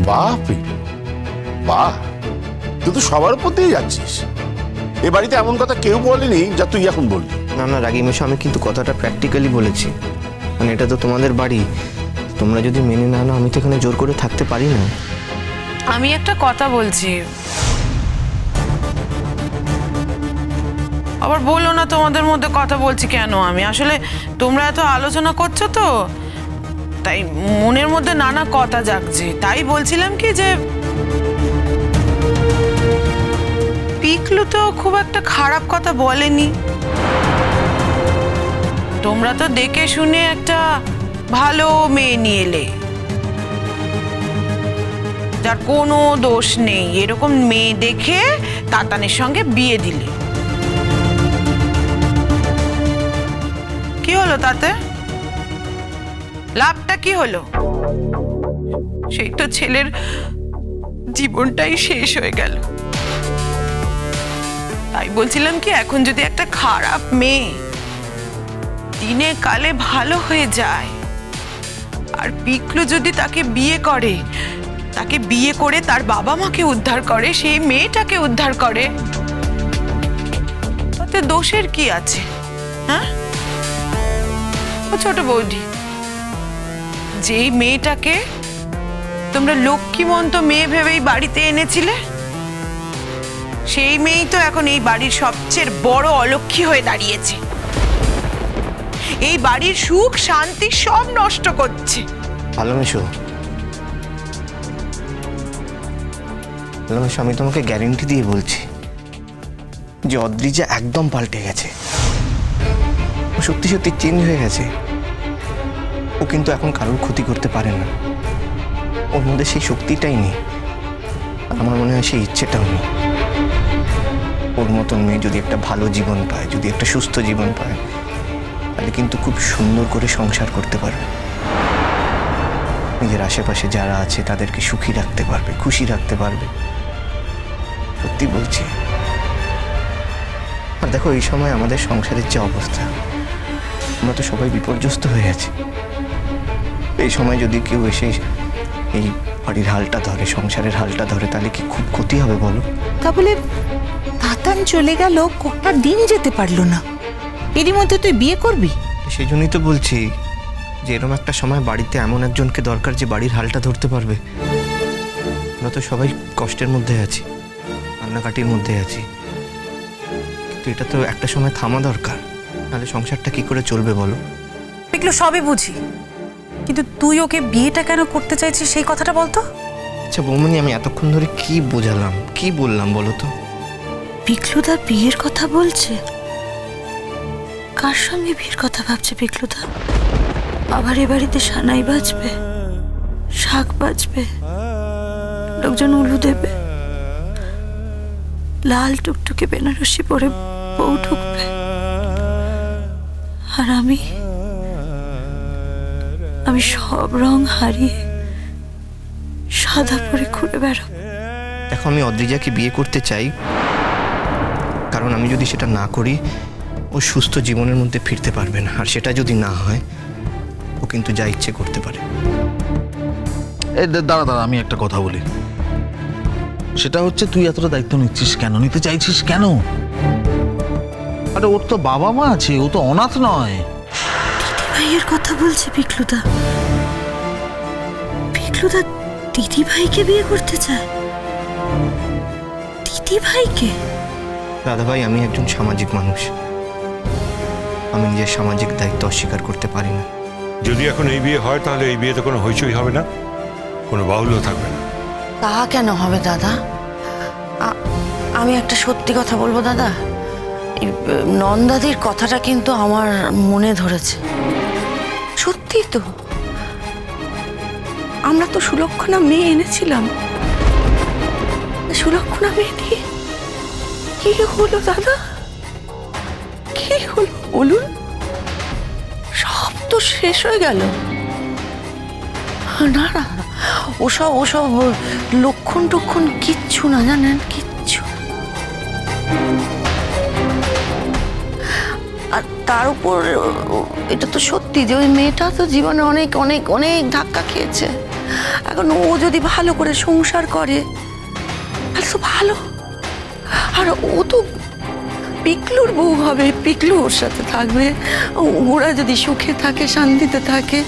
বাহ বাহ, তুই তো সবার উপর দিয়ে যাচ্ছিস। এ বাড়িতে এমন কথা কেউ বলেনি যা তুই এখন বললি। না না রাগী মেশো, আমি কিন্তু কথাটা প্র্যাকটিক্যালি বলেছি। মানে এটা তো তোমাদের বাড়ি, তোমরা যদি মেনে না নাও আমি তো এখানে জোর করে থাকতে পারি না। আমি একটা কথা বলছি, আবার বলো না তোমাদের মধ্যে কথা বলছি কেন। আমি আসলে তোমরা এত আলোচনা করছো তো, তাই মনের মধ্যে নানা কথা জাগছে। তাই বলছিলাম কি যে পিকলু তো খুব একটা খারাপ কথা বলেনি। তোমরা তো দেখে শুনে একটা ভালো মেয়ে নিয়ে এলে, যার কোনো দোষ নেই, এরকম মেয়ে দেখে তাতানের সঙ্গে বিয়ে দিলে। কি হলো তাতে? লাভটা কি হলো? সেই তো ছেলের জীবনটাই শেষ হয়ে গেল। তাই বলছিলাম কি, এখন যদি একটা খারাপ মেয়ে দিনে কালে ভালো হয়ে যায়, আর পিকলু যদি তাকে বিয়ে করে, তাকে বিয়ে করে তার বাবা মাকে উদ্ধার করে, সেই মেয়েটাকে উদ্ধার করে, তাতে দোষের কি আছে? হ্যাঁ ছোট বৌদি, যেই মেয়েটাকে তোমরা লক্ষ্মীমন্ত মেয়ে ভেবেই বাড়িতে এনেছিলে, সেই মেয়েই তো এখন এই বাড়ির সবচেয়ে বড় অলক্ষ্মী হয়ে দাঁড়িয়েছে। এই বাড়ির সুখ শান্তি সব নষ্ট করছে। ভালো মেশো, আমি তোমাকে গ্যারেন্টি দিয়ে বলছি যে অদ্রিজা একদম পাল্টে গেছে। ও সত্যি সত্যি চেঞ্জ হয়ে গেছে। ও কিন্তু এখন কারোর ক্ষতি করতে পারে না। ওর মধ্যে সেই শক্তিটাই নেই, আমার মনে হয় সেই ইচ্ছেটাও নেই। ওর মতন মেয়ে যদি একটা ভালো জীবন পায়, যদি একটা সুস্থ জীবন পায়, তাহলে কিন্তু খুব সুন্দর করে সংসার করতে পারবে। নিজের আশেপাশে যারা আছে তাদেরকে সুখী রাখতে পারবে, খুশি রাখতে পারবে। সত্যি বলছি। আর দেখো, এই সময় আমাদের সংসারের যে অবস্থা, আমরা তো সবাই বিপর্যস্ত হয়ে আছি। এই সময় যদি কেউ এসে এই বাড়ির হালটা ধরে, সংসারের হালটা ধরে, তাহলে কি খুব ক্ষতি হবে বলো? তা বলে তাতান চলে গেল, কটা দিন যেতে পারলো না, এরই মধ্যে তুই বিয়ে করবি? সেই জন্যই তো বলছি যে এরকম একটা সময় বাড়িতে এমন একজনকে দরকার যে বাড়ির হালটা ধরতে পারবে। আমরা তো সবাই কষ্টের মধ্যে আছি, কান্নাকাটির মধ্যে আছি, কিন্তু এটা তো একটা সময় থামা দরকার, নাহলে সংসারটা কি করে চলবে বলো? পিকলু সবই বুঝি, কিন্তু তুই ওকে বিয়েটা কেন করতে চাইছিস সেই কথাটা বলতো। আচ্ছা বৌমনি, আমি এতক্ষণ ধরে কি বোঝালাম, কি বললাম বলো তো? পিকলুদা বিয়ের কথা বলছে? কার সঙ্গে বিয়ের কথা ভাবছে পিকলুদা? আবার এ বাড়িতে সানাই বাজবে, শাক বাজবে, লোকজন উলু দেবে, লাল টুকটুকে বেনারসি পরে বউ ঢুকবে, আর আমি সব রং হারিয়ে সাদা পরে ঘুরে বেড়াবো। দেখো, আমি অদ্রিজাকে বিয়ে করতে চাই, কারণ আমি যদি সেটা না করি ও সুস্থ জীবনের মধ্যে ফিরতে পারবে না। আর সেটা যদি না হয়, ও কিন্তু যা ইচ্ছে করতে পারে। এই দাঁড়া, আমি একটা কথা বলি। সেটা হচ্ছে, তুই এতটা দায়িত্ব নিচ্ছিস কেন, নিতে চাইছিস কেন? আরে ওর তো বাবা মা আছে, ও তো অনাথ নয়। ভাইয়ের কথা বলছে পিকলুদা। পিকলুদা দিদি ভাইকে বিয়ে করতে চায়? দিদি ভাইকে? দাদা ভাই, আমি একজন সামাজিক মানুষ, আমি নিজের সামাজিক দায়িত্ব অস্বীকার করতে পারি না। যদি এখন এই বিয়ে হয়, তাহলে এই বিয়েতে কোনো হইচই হবে না, কোনো বাহুল্য থাকবে না। তা কেন হবে দাদা? আমি একটা সত্যি কথা বলবো দাদা, নন্দাদির কথাটা কিন্তু আমার মনে ধরেছে। সত্যি তো, আমরা তো সুলক্ষণা মেয়ে এনেছিলাম, সুলক্ষণা মেয়ে দিয়ে কি হলো দাদা? কি হলো বলুন? সব তো শেষ হয়ে গেল। না না, ওসব লক্ষণ টক্ষণ কিচ্ছু না, জানেন, কিচ্ছু। আর তার উপর এটা তো সত্যি যে ওই মেয়েটা তো জীবনে অনেক অনেক অনেক ধাক্কা খেয়েছে, এখন ও যদি ভালো করে সংসার করে তাহলে তো ভালো। আর ও তো পিকলুর বউ হবে, পিকলু ওর সাথে থাকবে, ওরা যদি সুখে থাকে, শান্তিতে থাকে,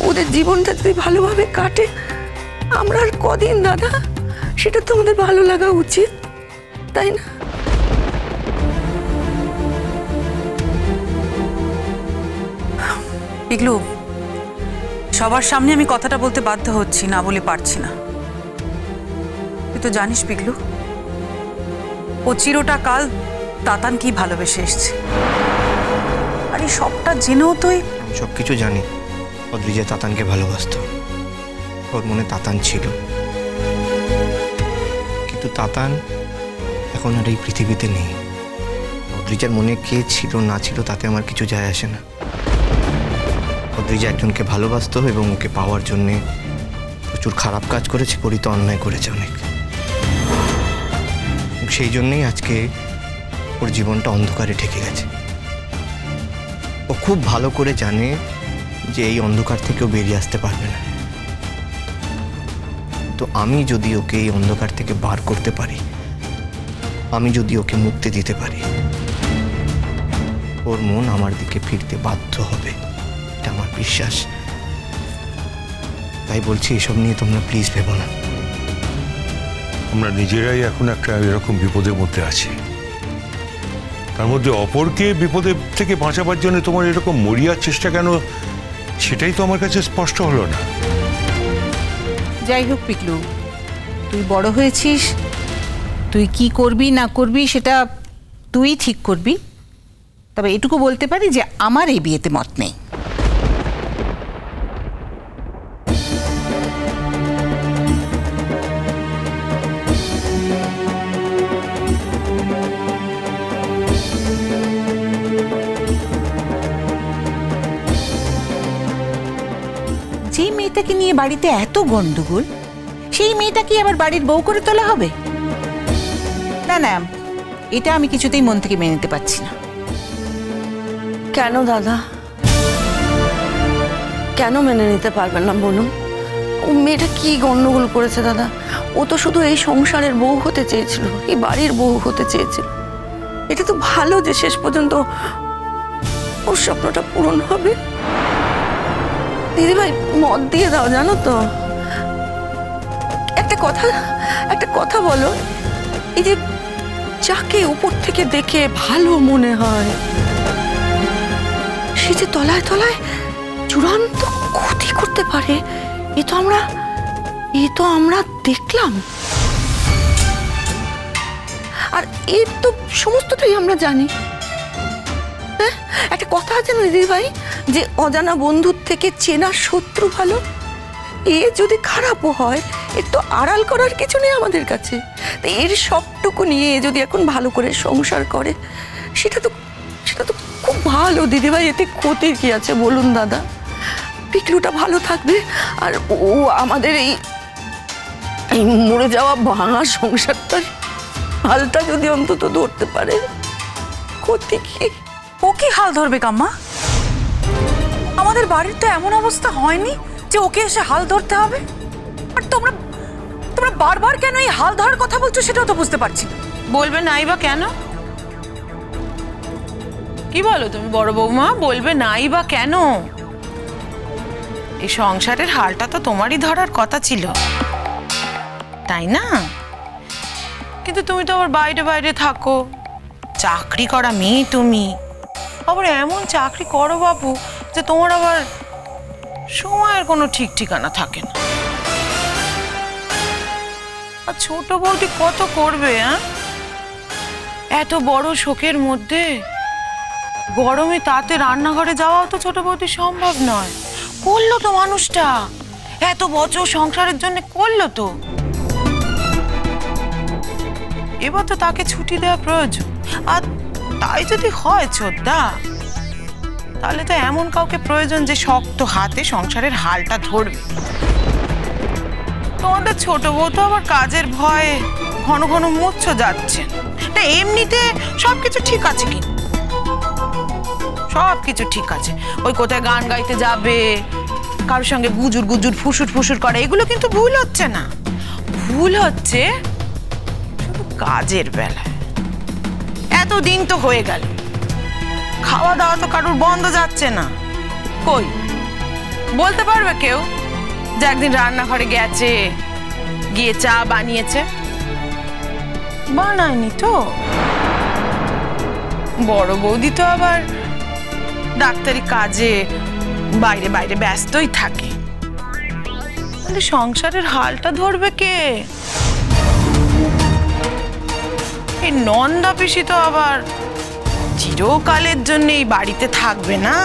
ওদের জীবনটা যদি ভালোভাবে কাটে, আমরা আর কদিন দাদা, সেটা তো আমাদের ভালো লাগা উচিত, তাই না? পিকলু, সবার সামনে আমি কথাটা বলতে বাধ্য হচ্ছি, না বলে পারছি না। তুই তো জানিস পিকলু, ও চিরটা কাল তাতানকেই ভালোবেসে এসছে। আর এই সবটা জেনেও তুই সব কিছু জানি। অদ্রিজা তাতানকে ভালোবাসত, ওর মনে তাতান ছিল, কিন্তু তাতান এখন আর এই পৃথিবীতে নেই। অদ্রিজার মনে কে ছিল না ছিল তাতে আমার কিছু যায় আসে না। অদ্রিজা একজনকে ভালোবাসত এবং ওকে পাওয়ার জন্যে প্রচুর খারাপ কাজ করেছে, পরিত অন্যায় করেছে অনেক। সেই জন্যেই আজকে ওর জীবনটা অন্ধকারে ঢেকে গেছে। ও খুব ভালো করে জানে যে এই অন্ধকার থেকেও বেরিয়ে আসতে পারবে না। তো আমি যদি ওকে এই অন্ধকার থেকে বার করতে পারি, আমি যদি ওকে মুক্তি দিতে পারি, ওর মন আমার দিকে ফিরতে বাধ্য হবে, এটা আমার বিশ্বাস। তাই বলছি, এসব নিয়ে তোমরা প্লিজ ভেবো না। আমরা নিজেরাই এখন একটা এরকম বিপদের মধ্যে আছি, তার মধ্যে অপরকে বিপদের থেকে বাঁচাবার জন্য তোমার এরকম মরিয়ার চেষ্টা কেন, সেটাই তো আমার কাছে স্পষ্ট হলো না। যাই হোক পিকলু, তুই বড় হয়েছিস, তুই কি করবি না করবি সেটা তুই ঠিক করবি। তবে এটুকু বলতে পারি যে আমার এই বিয়েতে মত নেই। যে মেয়েটাকে নিয়ে বাড়িতে এত গন্ডগোল, সেই মেয়েটা কি আবার বাড়ির বউ করে তোলা হবে? না না, এটা আমি কিছুতেই মন থেকে মেনে নিতে পারছি না। কেন দাদা, কেন মেনে নিতে পারবেন না বলুন? ও মেয়েটা কি গন্ডগোল করেছে দাদা? ও তো শুধু এই সংসারের বউ হতে চেয়েছিল, এই বাড়ির বউ হতে চেয়েছিল। এটা তো ভালো যে শেষ পর্যন্ত ওর স্বপ্নটা পূরণ হবে। দিদিভাই মত দিয়ে দাও, জানো তো। একটা কথা বলো, এই যে যাকে উপর থেকে দেখে ভালো মনে হয়, সে যে তলায় তলায় চূড়ান্ত ক্ষতি করতে পারে, এ তো আমরা দেখলাম। আর এর তো সমস্তটাই আমরা জানি। হ্যাঁ, একটা কথা আছে না দিদিভাই, যে অজানা বন্ধুর থেকে চেনা শত্রু ভালো। এ যদি খারাপও হয়, এর তো আড়াল করার কিছু নেই আমাদের কাছে। এর সবটুকু নিয়ে যদি এখন ভালো করে সংসার করে, সেটা তো খুব ভালো দিদিভাই। এতে ক্ষতির কি আছে বলুন দাদা? পিকলুটা ভালো থাকবে, আর ও আমাদের এই মরে যাওয়া ভাঙা সংসারটার হালটা যদি অন্তত ধরতে পারে, ক্ষতি কি? ও কি হাল ধরবে কাম্মা? আমাদের বাড়ির তো এমন অবস্থা হয়নি যে ওকে এসে হাল ধরতে হবে। আর তোমরা বারবার কেন এই হাল ধরার কথা বলছো সেটাও তো বুঝতে পারছি না। বলবে নাই বা কেন? কি বলো তুমি বড় বৌমা, বলবে নাই বা কেন? এই সংসারের হালটা তো তোমারই ধরার কথা ছিল, তাই না? কিন্তু তুমি তো আবার বাইরে বাইরে থাকো, চাকরি করা মেয়ে তুমি। আবার এমন চাকরি করো বাবু যে তোমার আবার সময়ের কোনো ঠিক ঠিকানা থাকে না। আর ছোট বৌদি কত করবে? এত বড় শোকের মধ্যে গরমে তাতে রান্নাঘরে যাওয়াও তো ছোট বৌদি সম্ভব নয়। করলো তো মানুষটা, এত বছর সংসারের জন্য করলো তো, এবার তো তাকে ছুটি দেওয়া প্রয়োজন। আর তাই যদি হয় ছোটদা, তাহলে তো এমন কাউকে প্রয়োজন যে শক্ত হাতে সংসারের হালটা ধরবে। তোমাদের ছোট বউ তো আবার কাজের ভয়ে ঘন ঘন মুচ্ছ যাচ্ছে না। এমনিতে সবকিছু ঠিক আছে, কি সবকিছু ঠিক আছে। ওই কোথায় গান গাইতে যাবে, কারোর সঙ্গে গুজুর গুজুর ফুসুর ফুসুর করে, এগুলো কিন্তু ভুল হচ্ছে না, ভুল হচ্ছে শুধু কাজের বেলায়। এতদিন তো হয়ে গেল, খাওয়া দাওয়া তো কারোর বন্ধ যাচ্ছে না। কই বলতে পারবে কেউ যে একদিন রান্নাঘরে গেছে, গিয়ে চা বানিয়েছে? বানায়নি তো। বড় বৌদি তো আবার ডাক্তারি কাজে বাইরে বাইরে ব্যস্তই থাকে, তাহলে সংসারের হালটা ধরবে কে? এই নন্দা পিসি তো আবার চিরকালের জন্য এই বাড়িতে থাকবে না,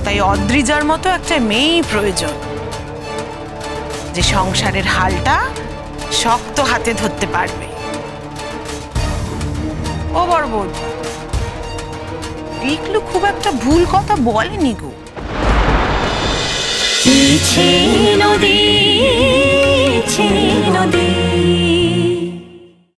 তাই অদ্রিজার মতো একটা মেয়েই প্রয়োজন, যে সংসারের হালটা শক্ত হাতে ধরতে পারবে। ও বড় বৌদি, পিকলু খুব একটা ভুল কথা বলেনি গো। নদী